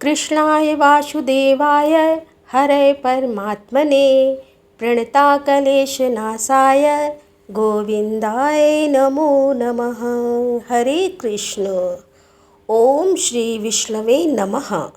कृष्णाय वासुदेवाय हरये परमात्मने प्रणताकलेशनाशाय गोविंदाय नमो नमः। हरे कृष्ण। ओम श्री विष्णवे नमः।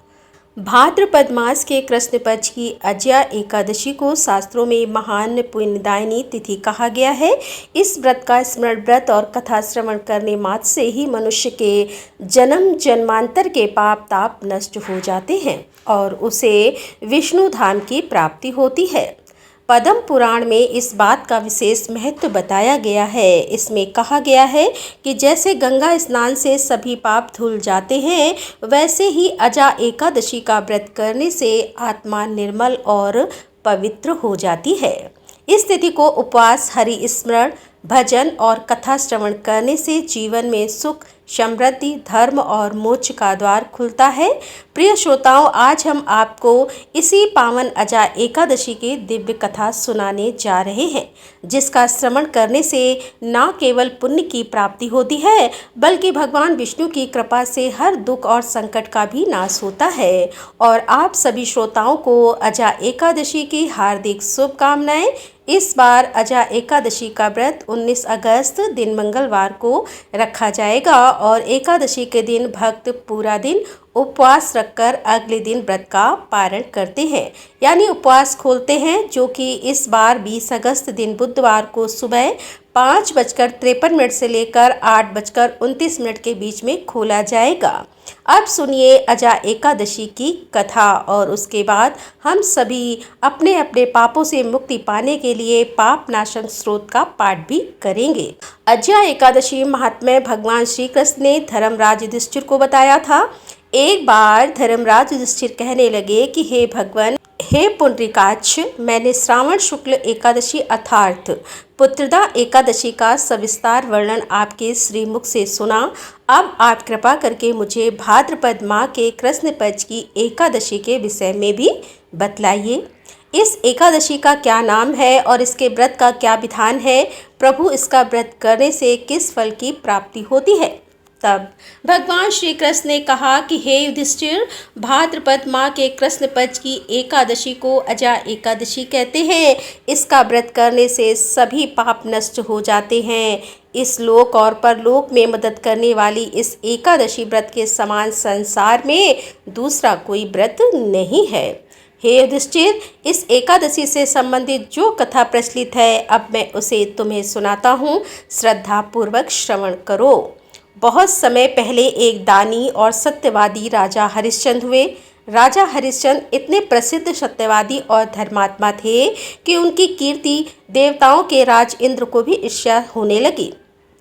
भाद्रपद मास के कृष्ण पक्ष की अजया एकादशी को शास्त्रों में महान पुण्यदायिनी तिथि कहा गया है। इस व्रत का स्मरण व्रत और कथा श्रवण करने मात्र से ही मनुष्य के जन्म जन्मांतर के पाप ताप नष्ट हो जाते हैं और उसे विष्णु धाम की प्राप्ति होती है। पद्म पुराण में इस बात का विशेष महत्व बताया गया है। इसमें कहा गया है कि जैसे गंगा स्नान से सभी पाप धुल जाते हैं, वैसे ही अजा एकादशी का व्रत करने से आत्मा निर्मल और पवित्र हो जाती है। इस तिथि को उपवास, हरि स्मरण, भजन और कथा श्रवण करने से जीवन में सुख, समृद्धि, धर्म और मोक्ष का द्वार खुलता है। प्रिय श्रोताओं, आज हम आपको इसी पावन अजा एकादशी की दिव्य कथा सुनाने जा रहे हैं, जिसका श्रवण करने से न केवल पुण्य की प्राप्ति होती है, बल्कि भगवान विष्णु की कृपा से हर दुख और संकट का भी नाश होता है। और आप सभी श्रोताओं को अजा एकादशी की हार्दिक शुभकामनाएं। इस बार अजा एकादशी का व्रत 19 अगस्त दिन मंगलवार को रखा जाएगा और एकादशी के दिन भक्त पूरा दिन उपवास रखकर अगले दिन व्रत का पारण करते हैं, यानी उपवास खोलते हैं, जो कि इस बार 20 अगस्त दिन बुधवार को सुबह 5:53 से लेकर 8:29 के बीच में खोला जाएगा। अब सुनिए अजा एकादशी की कथा और उसके बाद हम सभी अपने अपने पापों से मुक्ति पाने के लिए पाप नाशक स्रोत का पाठ भी करेंगे। अजा एकादशी महात्म्य भगवान श्री कृष्ण ने धर्मराज युधिष्ठिर को बताया था। एक बार धर्मराज युधिष्ठिर कहने लगे कि हे भगवान, हे पुंडरीकाक्ष, मैंने श्रावण शुक्ल एकादशी अर्थात पुत्रदा एकादशी का सविस्तार वर्णन आपके श्रीमुख से सुना। अब आप कृपा करके मुझे भाद्रपद माह के कृष्ण पक्ष की एकादशी के विषय में भी बतलाइए। इस एकादशी का क्या नाम है और इसके व्रत का क्या विधान है? प्रभु, इसका व्रत करने से किस फल की प्राप्ति होती है? तब भगवान श्री कृष्ण ने कहा कि हे युधिष्ठिर, भाद्रपद माह के कृष्ण पक्ष की एकादशी को अजा एकादशी कहते हैं। इसका व्रत करने से सभी पाप नष्ट हो जाते हैं। इस लोक और परलोक में मदद करने वाली इस एकादशी व्रत के समान संसार में दूसरा कोई व्रत नहीं है। हे युधिष्ठिर, इस एकादशी से संबंधित जो कथा प्रचलित है, अब मैं उसे तुम्हें सुनाता हूँ। श्रद्धा पूर्वक श्रवण करो। बहुत समय पहले एक दानी और सत्यवादी राजा हरिश्चंद्र हुए। राजा हरिश्चंद्र इतने प्रसिद्ध सत्यवादी और धर्मात्मा थे कि उनकी कीर्ति देवताओं के राज इंद्र को भी ईर्ष्या होने लगी।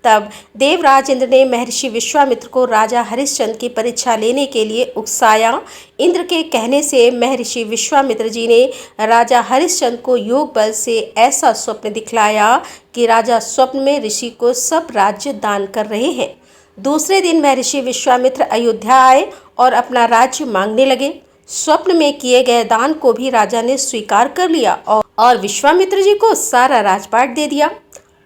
तब देवराज इंद्र ने महर्षि विश्वामित्र को राजा हरिश्चंद्र की परीक्षा लेने के लिए उकसाया। इंद्र के कहने से महर्षि विश्वामित्र जी ने राजा हरिश्चंद्र को योग बल से ऐसा स्वप्न दिखलाया कि राजा स्वप्न में ऋषि को सब राज्य दान कर रहे हैं। दूसरे दिन महर्षि विश्वामित्र अयोध्या आए और अपना राज्य मांगने लगे। स्वप्न में किए गए दान को भी राजा ने स्वीकार कर लिया और विश्वामित्र जी को सारा राजपाट दे दिया।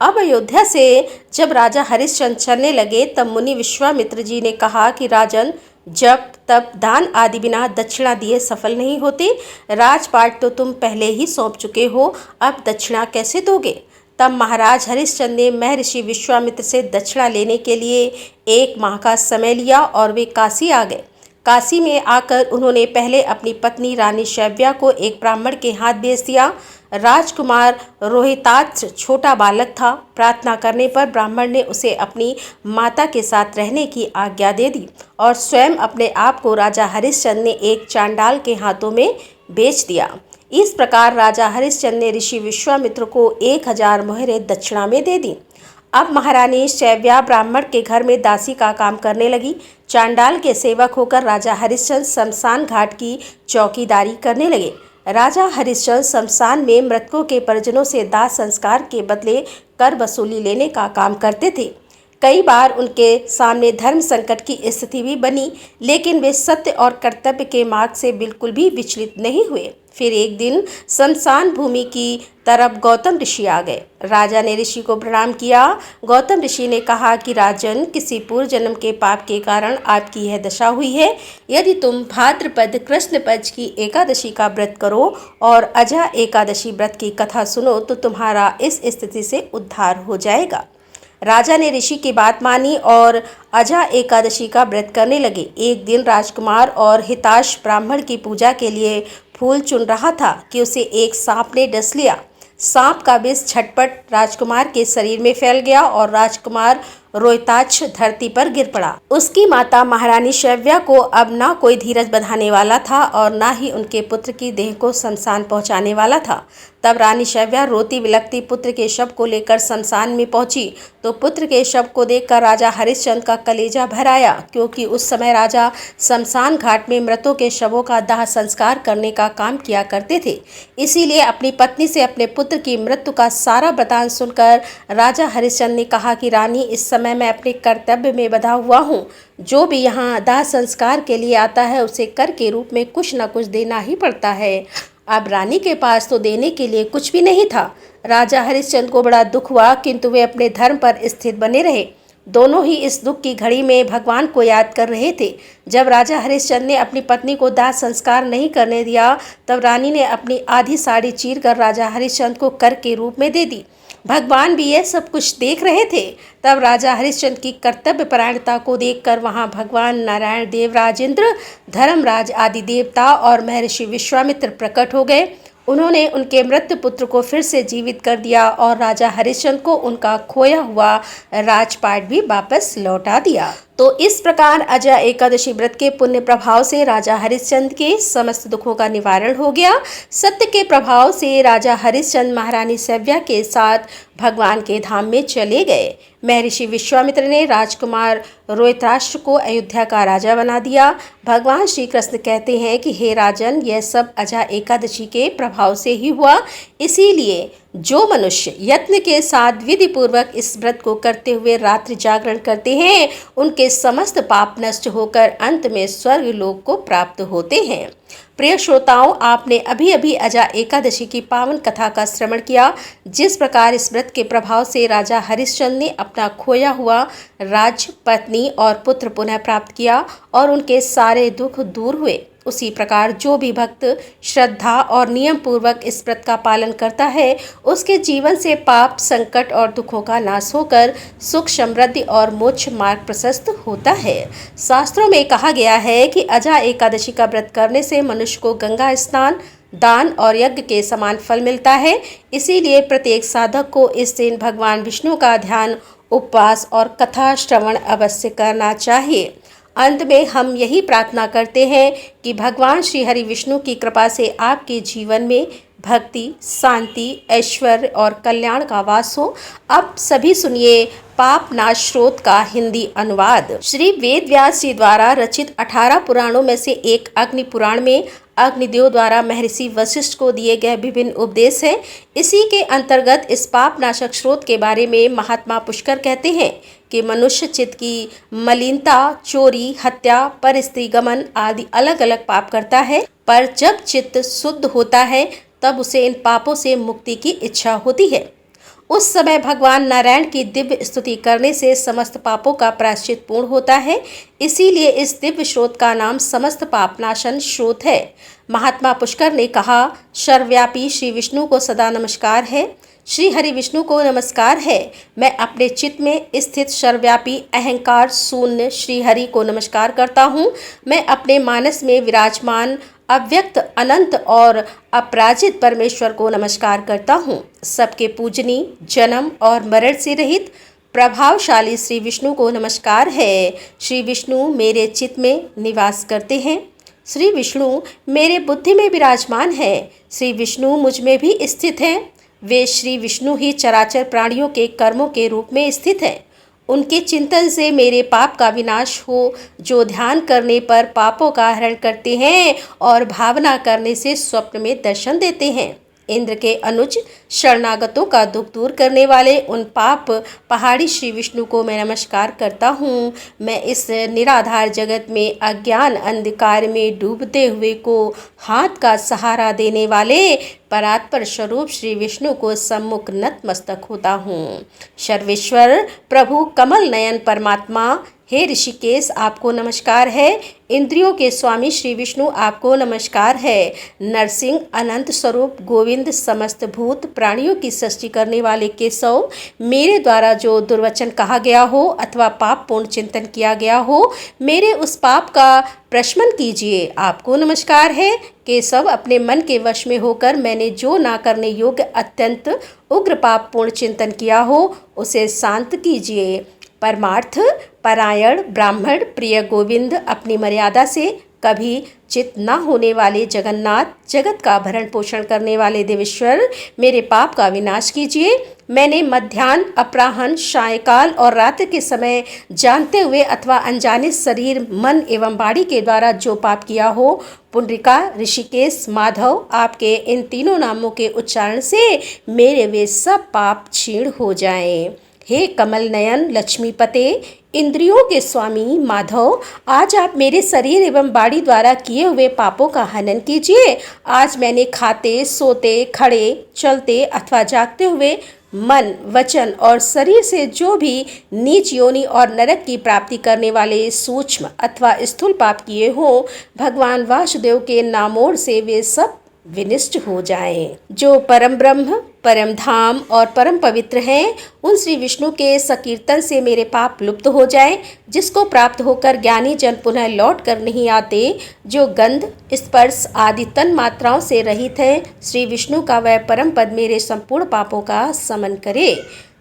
अब अयोध्या से जब राजा हरिश्चंद्र चलने लगे, तब मुनि विश्वामित्र जी ने कहा कि राजन, जब तब दान आदि बिना दक्षिणा दिए सफल नहीं होते। राजपाट तो तुम पहले ही सौंप चुके हो, अब दक्षिणा कैसे दोगे? तब महाराज हरिश्चंद्र ने महर्षि विश्वामित्र से दक्षिणा लेने के लिए 1 माह का समय लिया और वे काशी आ गए। काशी में आकर उन्होंने पहले अपनी पत्नी रानी शैव्या को एक ब्राह्मण के हाथ भेज दिया। राजकुमार रोहिताक्ष छोटा बालक था। प्रार्थना करने पर ब्राह्मण ने उसे अपनी माता के साथ रहने की आज्ञा दे दी और स्वयं अपने आप को राजा हरिश्चंद्र ने एक चांडाल के हाथों में बेच दिया। इस प्रकार राजा हरिश्चंद्र ने ऋषि विश्वामित्र को 1000 मोहरें दक्षिणा में दे दी। अब महारानी शैव्या ब्राह्मण के घर में दासी का काम करने लगी। चांडाल के सेवक होकर राजा हरिश्चंद्र शमशान घाट की चौकीदारी करने लगे। राजा हरिश्चंद्र शमशान में मृतकों के परिजनों से दाह संस्कार के बदले कर वसूली लेने का काम करते थे। कई बार उनके सामने धर्म संकट की स्थिति भी बनी, लेकिन वे सत्य और कर्तव्य के मार्ग से बिल्कुल भी विचलित नहीं हुए। फिर एक दिन शमशान भूमि की तरफ गौतम ऋषि आ गए। राजा ने ऋषि को प्रणाम किया। गौतम ऋषि ने कहा कि राजन, किसी पूर्व जन्म के पाप के कारण आपकी यह दशा हुई है। यदि तुम भाद्रपद कृष्ण पक्ष की एकादशी का व्रत करो और अजा एकादशी व्रत की कथा सुनो तो तुम्हारा इस स्थिति से उद्धार हो जाएगा। राजा ने ऋषि की बात मानी और अजा एकादशी का व्रत करने लगे। एक दिन राजकुमार और हिताश ब्राह्मण की पूजा के लिए फूल चुन रहा था कि उसे एक सांप ने डस लिया। सांप का विष झटपट राजकुमार के शरीर में फैल गया और राजकुमार रोहिताक्ष धरती पर गिर पड़ा। उसकी माता महारानी शैव्या को अब ना कोई धीरज बंधाने वाला था और ना ही उनके पुत्र की देह को शमशान पहुंचाने वाला था। तब रानी शैव्या रोती बिलखती पुत्र के शव को लेकर शमशान में पहुंची तो पुत्र के शव को देखकर राजा हरिश्चंद्र का कलेजा भर आया, क्योंकि उस समय राजा शमशान घाट में मृतों के शवों का दाह संस्कार करने का काम किया करते थे। इसीलिए अपनी पत्नी से अपने पुत्र की मृत्यु का सारा वृतांत सुनकर राजा हरिश्चंद्र ने कहा कि रानी, इस समय मैं अपने कर्तव्य में बंधा हुआ हूँ। जो भी यहाँ दाह संस्कार के लिए आता है उसे कर के रूप में कुछ न कुछ देना ही पड़ता है। अब रानी के पास तो देने के लिए कुछ भी नहीं था। राजा हरिश्चंद्र को बड़ा दुख हुआ, किंतु वे अपने धर्म पर स्थिर बने रहे। दोनों ही इस दुख की घड़ी में भगवान को याद कर रहे थे। जब राजा हरिश्चंद्र ने अपनी पत्नी को दाह संस्कार नहीं करने दिया तब रानी ने अपनी आधी साड़ी चीर कर राजा हरिश्चंद्र को कर के रूप में दे दी। भगवान भी यह सब कुछ देख रहे थे। तब राजा हरिश्चंद्र की कर्तव्य परायणता को देखकर वहां भगवान नारायण देव, राजेंद्र, धर्मराज आदि देवता और महर्षि विश्वामित्र प्रकट हो गए। उन्होंने उनके मृत पुत्र को फिर से जीवित कर दिया और राजा हरिश्चंद्र को उनका खोया हुआ राजपाट भी वापस लौटा दिया। तो इस प्रकार अजा एकादशी व्रत के पुण्य प्रभाव से राजा हरिश्चंद्र के समस्त दुखों का निवारण हो गया। सत्य के प्रभाव से राजा हरिश्चंद्र महारानी शैव्या के साथ भगवान के धाम में चले गए। महर्षि विश्वामित्र ने राजकुमार रोहिताक्ष को अयोध्या का राजा बना दिया। भगवान श्री कृष्ण कहते हैं कि हे राजन, यह सब अजा एकादशी के प्रभाव से ही हुआ। इसीलिए जो मनुष्य यत्न के साथ विधि पूर्वक इस व्रत को करते हुए रात्रि जागरण करते हैं उनके समस्त पाप नष्ट होकर अंत में स्वर्ग लोक को प्राप्त होते हैं। प्रिय श्रोताओं, आपने अभी अभी अजा एकादशी की पावन कथा का श्रवण किया। जिस प्रकार इस व्रत के प्रभाव से राजा हरिश्चंद्र ने अपना खोया हुआ राज, पत्नी और पुत्र पुनः प्राप्त किया और उनके सारे दुख दूर हुए, उसी प्रकार जो भी भक्त श्रद्धा और नियम पूर्वक इस व्रत का पालन करता है उसके जीवन से पाप, संकट और दुखों का नाश होकर सुख, समृद्धि और मोक्ष मार्ग प्रशस्त होता है। शास्त्रों में कहा गया है कि अजा एकादशी का व्रत करने से मनुष्य को गंगा स्नान, दान और यज्ञ के समान फल मिलता है। इसीलिए प्रत्येक साधक को इस दिन भगवान विष्णु का ध्यान, उपवास और कथा श्रवण अवश्य करना चाहिए। अंत में हम यही प्रार्थना करते हैं कि भगवान श्री हरि विष्णु की कृपा से आपके जीवन में भक्ति, शांति, ऐश्वर्य और कल्याण का वास हो। अब सभी सुनिए पाप नाश स्रोत का हिंदी अनुवाद। श्री वेद व्यास जी द्वारा रचित 18 पुराणों में से एक अग्नि पुराण में अग्निदेव द्वारा महर्षि वशिष्ठ को दिए गए विभिन्न उपदेश हैं। इसी के अंतर्गत इस पाप नाशक स्रोत के बारे में महात्मा पुष्कर कहते हैं कि मनुष्य चित्त की मलिनता, चोरी, हत्या, परस्त्री गमन आदि अलग अलग पाप करता है, पर जब चित्त शुद्ध होता है तब उसे इन पापों से मुक्ति की इच्छा होती है। उस समय भगवान नारायण की दिव्य स्तुति करने से समस्त पापों का प्रायश्चित पूर्ण होता है। इसीलिए इस दिव्य स्रोत का नाम समस्त पापनाशन स्रोत है। महात्मा पुष्कर ने कहा, सर्वव्यापी श्री विष्णु को सदा नमस्कार है। श्री हरि विष्णु को नमस्कार है। मैं अपने चित्त में स्थित सर्वव्यापी अहंकार शून्य श्री हरि को नमस्कार करता हूँ। मैं अपने मानस में विराजमान अव्यक्त, अनंत और अपराजित परमेश्वर को नमस्कार करता हूँ। सबके पूजनी, जन्म और मरण से रहित प्रभावशाली श्री विष्णु को नमस्कार है। श्री विष्णु मेरे चित्त में निवास करते हैं। श्री विष्णु मेरे बुद्धि में विराजमान है। श्री विष्णु मुझ में भी स्थित हैं। वे श्री विष्णु ही चराचर प्राणियों के कर्मों के रूप में स्थित हैं। उनके चिंतन से मेरे पाप का विनाश हो, जो ध्यान करने पर पापों का हरण करते हैं और भावना करने से स्वप्न में दर्शन देते हैं। इंद्र के अनुज शरणागतों का दुख दूर करने वाले उन पाप पहाड़ी श्री विष्णु को मैं नमस्कार करता हूँ। मैं इस निराधार जगत में अज्ञान अंधकार में डूबते हुए को हाथ का सहारा देने वाले परात्पर स्वरूप श्री विष्णु को सम्मुख नतमस्तक होता हूँ। सर्वेश्वर प्रभु कमल नयन परमात्मा हे ऋषिकेश आपको नमस्कार है। इंद्रियों के स्वामी श्री विष्णु आपको नमस्कार है। नरसिंह अनंत स्वरूप गोविंद समस्त भूत प्राणियों की सृष्टि करने वाले केशव, मेरे द्वारा जो दुर्वचन कहा गया हो अथवा पाप पूर्ण चिंतन किया गया हो, मेरे उस पाप का प्रशमन कीजिए। आपको नमस्कार है। केशव अपने मन के वश में होकर मैंने जो ना करने योग्य अत्यंत उग्र पाप पूर्ण चिंतन किया हो उसे शांत कीजिए। परमार्थ परायण ब्राह्मण प्रिय गोविंद, अपनी मर्यादा से कभी चित न होने वाले जगन्नाथ, जगत का भरण पोषण करने वाले देवेश्वर, मेरे पाप का विनाश कीजिए। मैंने मध्याह्न अपराह्न सायंकाल और रात्रि के समय जानते हुए अथवा अनजाने शरीर मन एवं वाणी के द्वारा जो पाप किया हो, पुंडरिका ऋषिकेश माधव, आपके इन तीनों नामों के उच्चारण से मेरे वे सब पाप क्षीण हो जाएं। हे कमल नयन लक्ष्मीपते, इंद्रियों के स्वामी माधव, आज आप मेरे शरीर एवं बाड़ी द्वारा किए हुए पापों का हनन कीजिए। आज मैंने खाते सोते खड़े चलते अथवा जागते हुए मन वचन और शरीर से जो भी नीच योनि और नरक की प्राप्ति करने वाले सूक्ष्म अथवा स्थूल पाप किए हों, भगवान वासुदेव के नामोड़ से वे सब विनिष्ट हो जाएं। जो परम ब्रह्म परम धाम और परम पवित्र हैं, उन श्री विष्णु के संकीर्तन से मेरे पाप लुप्त हो जाएं, जिसको प्राप्त होकर ज्ञानी जन पुनः लौट कर नहीं आते। जो गंध स्पर्श आदि तन मात्राओं से रहित है, श्री विष्णु का वह परम पद मेरे संपूर्ण पापों का समन करे।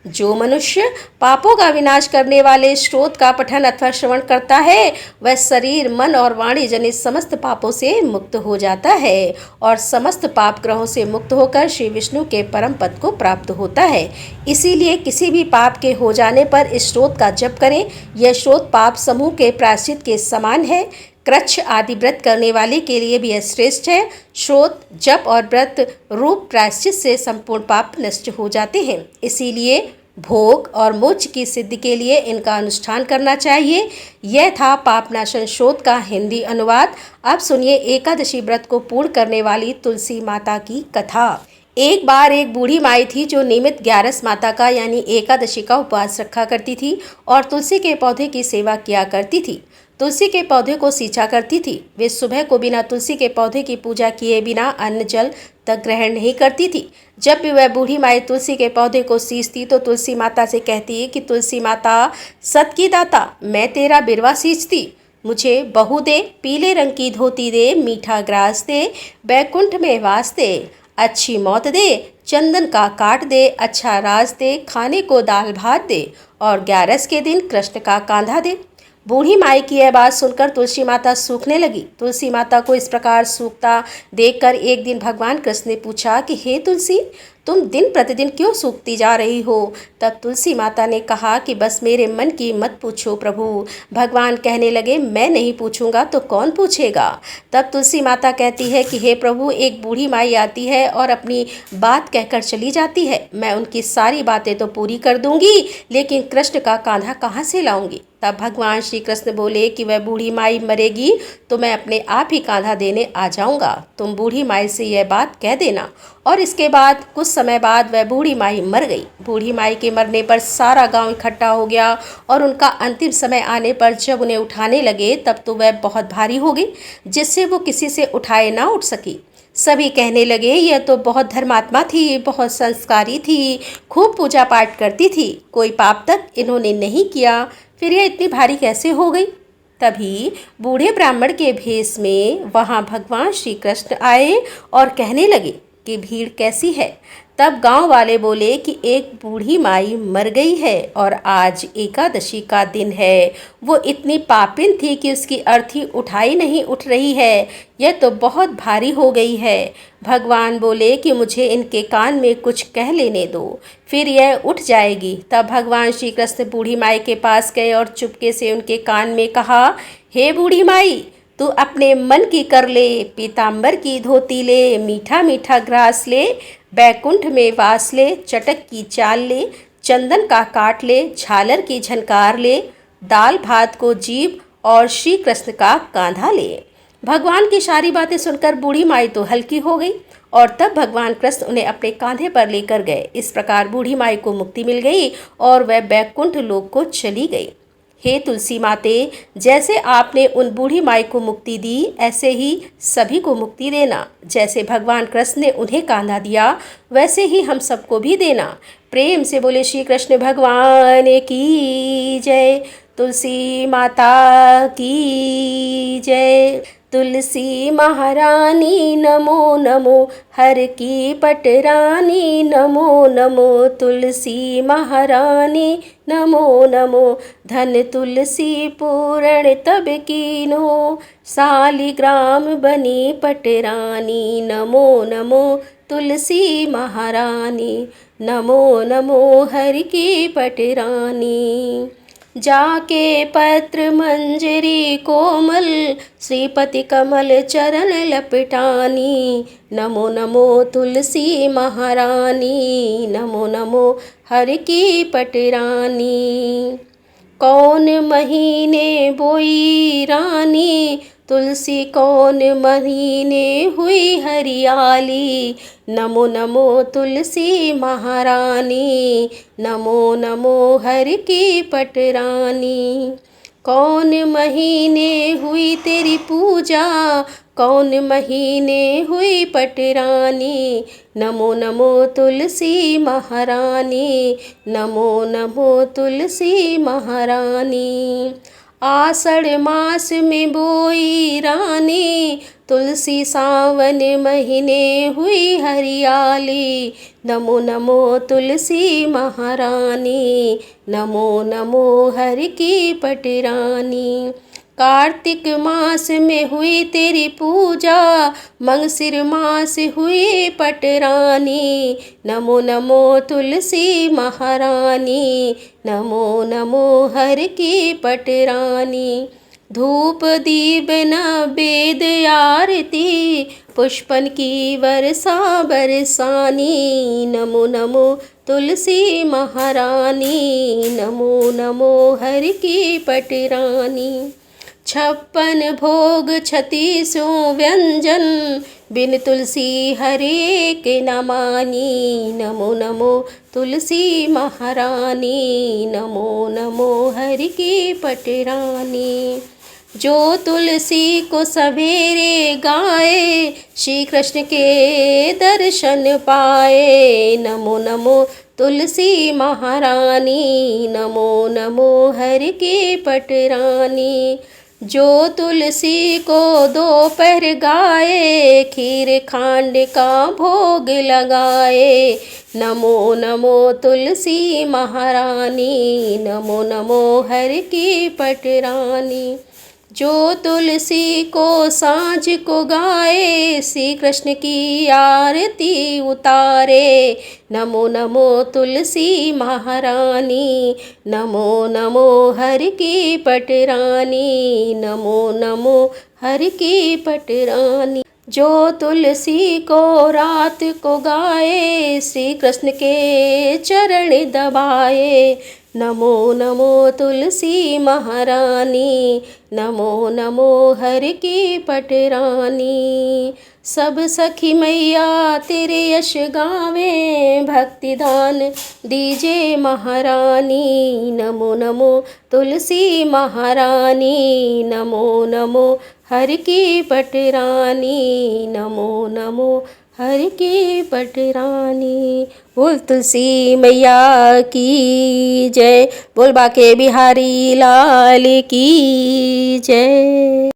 जो मनुष्य पापों का विनाश करने वाले स्रोत का पठन अथवा श्रवण करता है, वह शरीर मन और वाणी जनित समस्त पापों से मुक्त हो जाता है और समस्त पाप ग्रहों से मुक्त होकर श्री विष्णु के परम पद को प्राप्त होता है। इसीलिए किसी भी पाप के हो जाने पर इस स्रोत का जप करें। यह स्रोत पाप समूह के प्रायश्चित के समान है। कृच्छ आदि व्रत करने वाले के लिए भी यह श्रेष्ठ है। श्रोत जप और व्रत रूप प्रायश्चित से संपूर्ण पाप नष्ट हो जाते हैं। इसीलिए भोग और मोक्ष की सिद्धि के लिए इनका अनुष्ठान करना चाहिए। यह था पापनाशन श्रोत का हिंदी अनुवाद। अब सुनिए एकादशी व्रत को पूर्ण करने वाली तुलसी माता की कथा। एक बार एक बूढ़ी माई थी जो नियमित 11 माता का यानी एकादशी का उपवास रखा करती थी और तुलसी के पौधे की सेवा किया करती थी। तुलसी के पौधे को सींचा करती थी। वे सुबह को बिना तुलसी के पौधे की पूजा किए बिना अन्न जल तक ग्रहण नहीं करती थी। जब भी वह बूढ़ी माई तुलसी के पौधे को सींचती तो तुलसी माता से कहती कि तुलसी माता सत की दाता, मैं तेरा बिरवा सींचती, मुझे बहू दे, पीले रंग की धोती दे, मीठा ग्रास दे, बैकुंठ में वास दे, अच्छी मौत दे, चंदन का काट दे, अच्छा राज दे, खाने को दाल भात दे और 11 के दिन कृष्ण का कांधा दे। बूढ़ी माई की यह बात सुनकर तुलसी माता सूखने लगी। तुलसी माता को इस प्रकार सूखता देखकर एक दिन भगवान कृष्ण ने पूछा कि हे तुलसी, तुम दिन प्रतिदिन क्यों सूखती जा रही हो? तब तुलसी माता ने कहा कि बस मेरे मन की मत पूछो प्रभु। भगवान कहने लगे, मैं नहीं पूछूंगा तो कौन पूछेगा? तब तुलसी माता कहती है कि हे प्रभु, एक बूढ़ी माई आती है और अपनी बात कहकर चली जाती है। मैं उनकी सारी बातें तो पूरी कर दूंगी, लेकिन कृष्ण का कांधा कहाँ से लाऊंगी? तब भगवान श्री कृष्ण बोले कि वह बूढ़ी माई मरेगी तो मैं अपने आप ही कांधा देने आ जाऊंगा। तुम बूढ़ी माई से यह बात कह देना। और इसके बाद कुछ समय बाद वह बूढ़ी माई मर गई। बूढ़ी माई के मरने पर सारा गांव इकट्ठा हो गया और उनका अंतिम समय आने पर जब उन्हें उठाने लगे तब तो वह बहुत भारी हो गई, जिससे वो किसी से उठाए ना उठ सकी। सभी कहने लगे, यह तो बहुत धर्मात्मा थी, बहुत संस्कारी थी, खूब पूजा पाठ करती थी, कोई पाप तक इन्होंने नहीं किया, फिर यह इतनी भारी कैसे हो गई? तभी बूढ़े ब्राह्मण के भेष में वहाँ भगवान श्री कृष्ण आए और कहने लगे कि भीड़ कैसी है? तब गांव वाले बोले कि एक बूढ़ी माई मर गई है और आज एकादशी का दिन है। वो इतनी पापिन थी कि उसकी अर्थी उठाई नहीं उठ रही है, यह तो बहुत भारी हो गई है। भगवान बोले कि मुझे इनके कान में कुछ कह लेने दो, फिर यह उठ जाएगी। तब भगवान श्री कृष्ण बूढ़ी माई के पास गए और चुपके से उनके कान में कहा, हे बूढ़ी माई, तू अपने मन की कर ले, पीताम्बर की धोती ले, मीठा मीठा ग्रास ले, बैकुंठ में वास ले, चटक की चाल ले, चंदन का काट ले, झालर की झनकार ले, दाल भात को जीभ और श्री कृष्ण का कांधा ले। भगवान की सारी बातें सुनकर बूढ़ी माई तो हल्की हो गई और तब भगवान कृष्ण उन्हें अपने कांधे पर लेकर गए। इस प्रकार बूढ़ी माई को मुक्ति मिल गई और वह बैकुंठ लोक को चली गई। हे तुलसी माते, जैसे आपने उन बूढ़ी माई को मुक्ति दी, ऐसे ही सभी को मुक्ति देना। जैसे भगवान कृष्ण ने उन्हें कांधा दिया, वैसे ही हम सबको भी देना। प्रेम से बोले श्री कृष्ण भगवान की जय। तुलसी माता की जय। तुलसी महारानी नमो नमो, हर की पटरानी नमो नमो। तुलसी महारानी नमो नमो, धन तुलसी पूरण तब कीनो, सालिग्राम बनी पटरानी नमो नमो। तुलसी महारानी नमो नमो, हर की पटरानी। जाके पत्र मंजरी कोमल, श्रीपति कमल चरण लपटानी नमो नमो। तुलसी महारानी नमो नमो, हर की पटरानी। कौन महीने बोई रानी, तुलसी कौन महीने हुई हरियाली नमो नमो। तुलसी महारानी नमो नमो, हर की पटरानी। कौन महीने हुई तेरी पूजा, कौन महीने हुई पटरानी नमो नमो। तुलसी महारानी नमो नमो, तुलसी महारानी। आषाढ़ मास में बोई रानी, तुलसी सावन महीने हुई हरियाली नमो नमो। तुलसी महारानी नमो नमो, हर की पटरानी। कार्तिक मास में हुई तेरी पूजा, मंगसिर मास हुई पटरानी नमो नमो। तुलसी महारानी नमो नमो, हर की पटरानी। धूप दीप नैवेद आरती, पुष्पन की वर्षा बरसानी नमो नमो। तुलसी महारानी नमो नमो, हर की पटरानी। 56 भोग 36 व्यंजन, बिन तुलसी हरे के न मानी नमो नमो। तुलसी महारानी नमो नमो, हर की पटरानी। जो तुलसी को सवेरे गाए, श्री कृष्ण के दर्शन पाए नमो नमो। तुलसी महारानी नमो नमो, हर की पटरानी। जो तुलसी को दोपहर गाए, खीर खांड का भोग लगाए नमो नमो। तुलसी महारानी नमो नमो, हर की पटरानी। जो तुलसी को सांझ को गाए, श्री कृष्ण की आरती उतारे नमो नमो। तुलसी महारानी नमो नमो, हर की पटरानी नमो नमो, हर की पटरानी। जो तुलसी को रात को गाए, श्री कृष्ण के चरण दबाए नमो नमो। तुलसी महारानी नमो नमो, हर की पटरानी। सब सखी मैया तेरे यश गावे, भक्ति दान दीजे महारानी नमो नमो। तुलसी महारानी नमो नमो, हर की पटरानी नमो नमो, हर की पटरानी। बोल तुलसी मैया की जय, बोल बाके बिहारी लाल की जय।